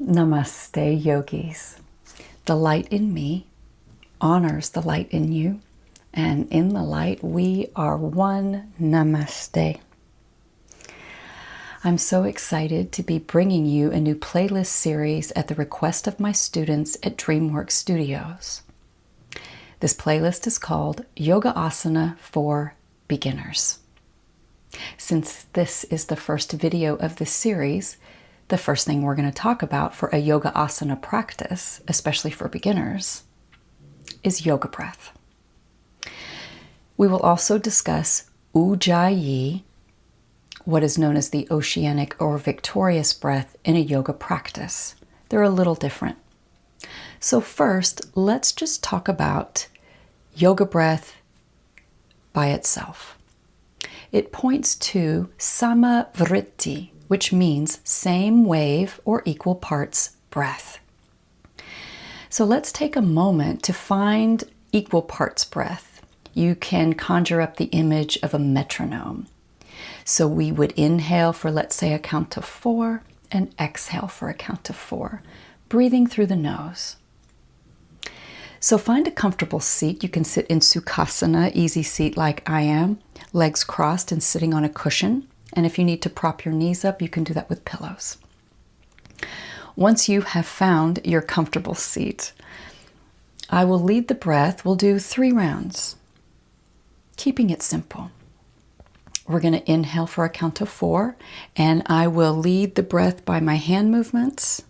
Namaste, yogis. The light in me honors the light in you, and in the light we are one. Namaste. I'm so excited to be bringing you a new playlist series at the request of my students at DreamWorks Studios. This playlist is called Yoga Asana for Beginners. Since this is the first video of this series, the first thing we're going to talk about for a yoga asana practice, especially for beginners, is yoga breath. We will also discuss Ujjayi, what is known as the oceanic or victorious breath in a yoga practice. They're a little different. So first, let's just talk about yoga breath by itself. It points to vrtti, which means same wave or equal parts breath. So let's take a moment to find equal parts breath. You can conjure up the image of a metronome. So we would inhale for, let's say, a count of 4 and exhale for a count of 4, breathing through the nose. So find a comfortable seat. You can sit in Sukhasana, easy seat like I am, legs crossed and sitting on a cushion. And if you need to prop your knees up, you can do that with pillows. Once you have found your comfortable seat, I will lead the breath. We'll do 3 rounds, keeping it simple. We're going to inhale for a count of 4, and I will lead the breath by my hand movements,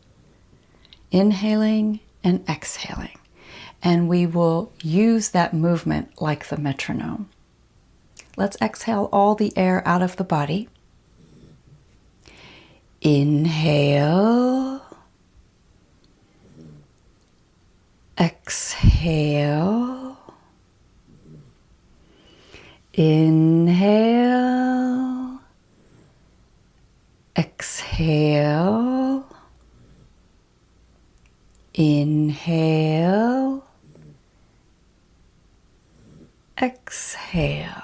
inhaling and exhaling. And we will use that movement like the metronome. Let's exhale all the air out of the body. Inhale. Exhale. Inhale. Exhale. Inhale. Exhale.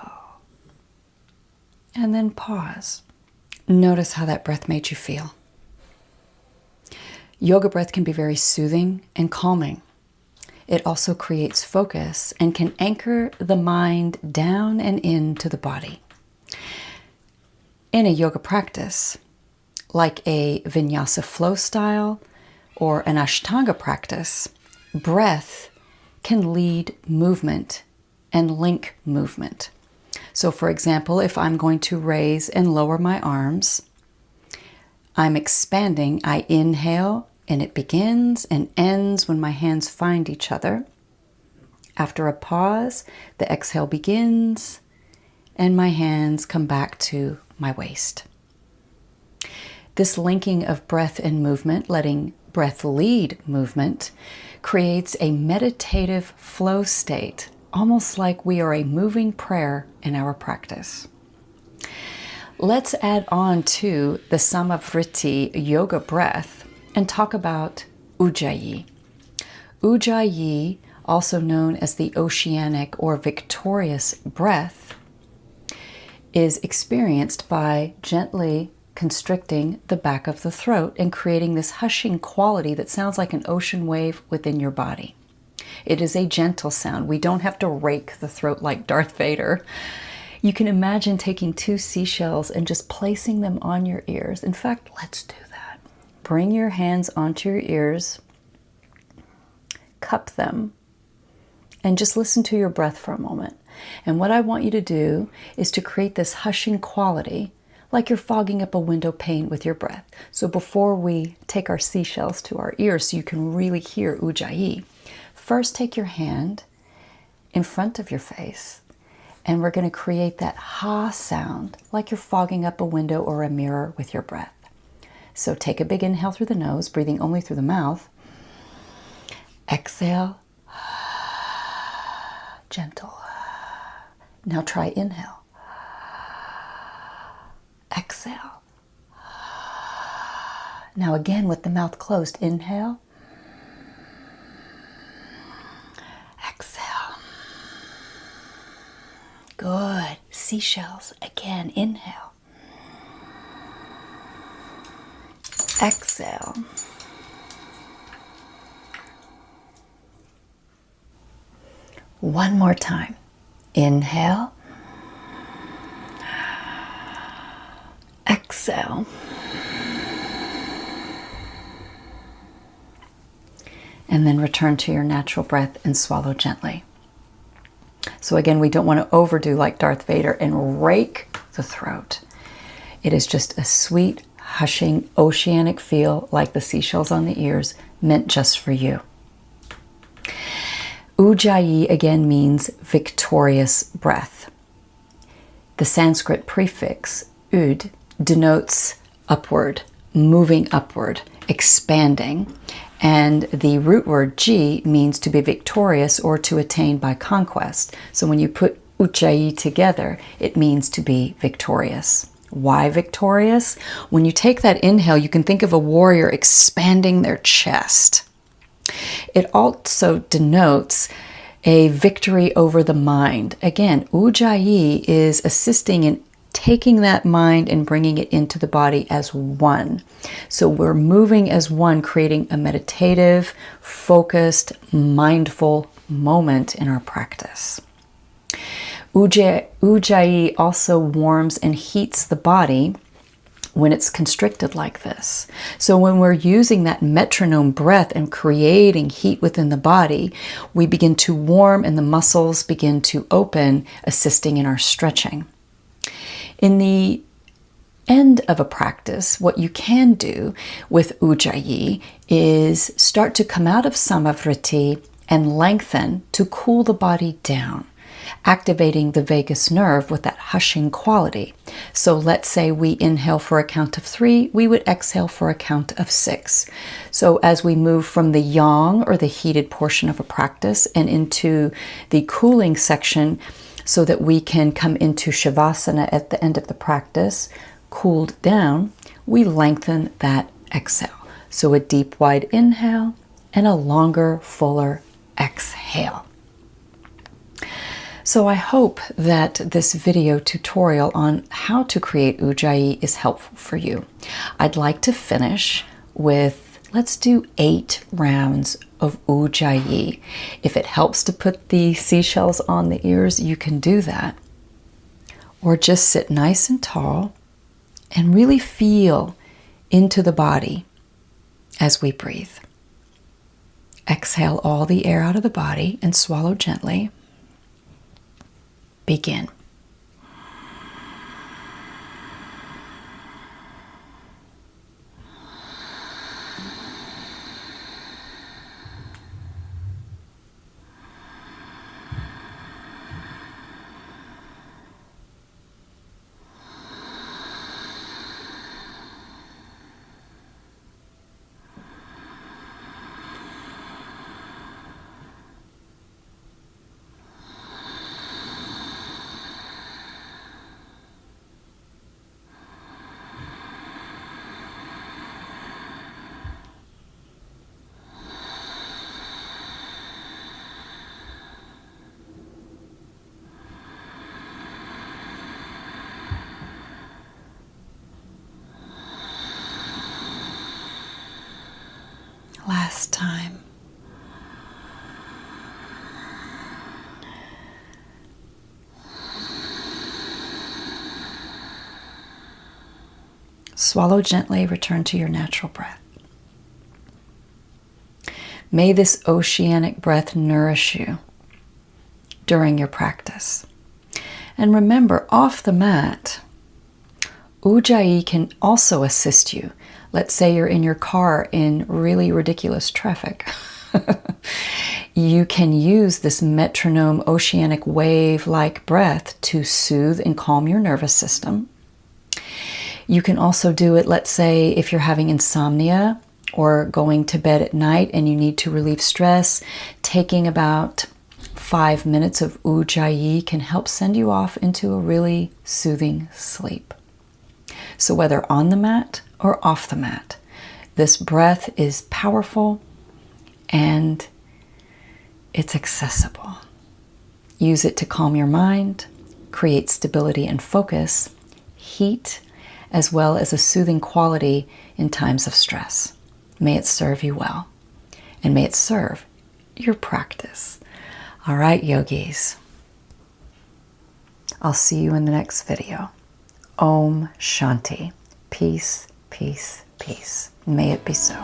And then pause. Notice how that breath made you feel. Yoga breath can be very soothing and calming. It also creates focus and can anchor the mind down and into the body. In a yoga practice, like a vinyasa flow style or an ashtanga practice, breath can lead movement and link movement. So for example, if I'm going to raise and lower my arms, I'm expanding. I inhale and it begins and ends when my hands find each other. After a pause, the exhale begins and my hands come back to my waist. This linking of breath and movement, letting breath lead movement, creates a meditative flow state, almost like we are a moving prayer in our practice. Let's add on to the vrtti yoga breath and talk about Ujjayi. Ujjayi, also known as the oceanic or victorious breath, is experienced by gently constricting the back of the throat and creating this hushing quality that sounds like an ocean wave within your body. It is a gentle sound. We don't have to rake the throat like Darth Vader. You can imagine taking 2 seashells and just placing them on your ears. In fact, let's do that. Bring your hands onto your ears, cup them, and just listen to your breath for a moment. And what I want you to do is to create this hushing quality, like you're fogging up a window pane with your breath. So before we take our seashells to our ears so you can really hear Ujjayi, first take your hand in front of your face, and we're going to create that ha sound, like you're fogging up a window or a mirror with your breath. So take a big inhale through the nose, breathing only through the mouth. Exhale. Gentle. Now try inhale. Exhale. Now again with the mouth closed, inhale. Exhale. Good. Seashells. Again, inhale. Exhale. One more time. Inhale. Exhale. And then return to your natural breath and swallow gently. So again, we don't want to overdo like Darth Vader and rake the throat. It is just a sweet, hushing, oceanic feel like the seashells on the ears, meant just for you. Ujjayi again means victorious breath. The Sanskrit prefix ud denotes upward, moving upward, expanding. And the root word ji means to be victorious or to attain by conquest. So when you put Ujjayi together, it means to be victorious. Why victorious? When you take that inhale, you can think of a warrior expanding their chest. It also denotes a victory over the mind. Again, Ujjayi is assisting in taking that mind and bringing it into the body as one. So we're moving as one, creating a meditative, focused, mindful moment in our practice. Ujjayi also warms and heats the body when it's constricted like this. So when we're using that metronome breath and creating heat within the body, we begin to warm and the muscles begin to open, assisting in our stretching. In the end of a practice, what you can do with Ujjayi is start to come out of vrtti and lengthen to cool the body down, activating the vagus nerve with that hushing quality. So let's say we inhale for a count of 3, we would exhale for a count of 6. So as we move from the yang or the heated portion of a practice and into the cooling section, so that we can come into Shavasana at the end of the practice, cooled down, we lengthen that exhale. So a deep, wide inhale and a longer, fuller exhale. So I hope that this video tutorial on how to create Ujjayi is helpful for you. I'd like to finish with, let's do 8 rounds of Ujjayi. If it helps to put the seashells on the ears, you can do that. Or just sit nice and tall and really feel into the body as we breathe. Exhale all the air out of the body and swallow gently. Begin. Last time. Swallow gently, return to your natural breath. May this oceanic breath nourish you during your practice. And remember, off the mat, Ujjayi can also assist you. Let's say you're in your car in really ridiculous traffic. You can use this metronome oceanic wave-like breath to soothe and calm your nervous system. You can also do it, let's say, if you're having insomnia or going to bed at night and you need to relieve stress, taking about 5 minutes of Ujjayi can help send you off into a really soothing sleep. So whether on the mat or off the mat, this breath is powerful and it's accessible. Use it to calm your mind, create stability and focus, heat, as well as a soothing quality in times of stress. May it serve you well, and may it serve your practice. All right, yogis. I'll see you in the next video. Om Shanti. Peace, peace, peace. May it be so.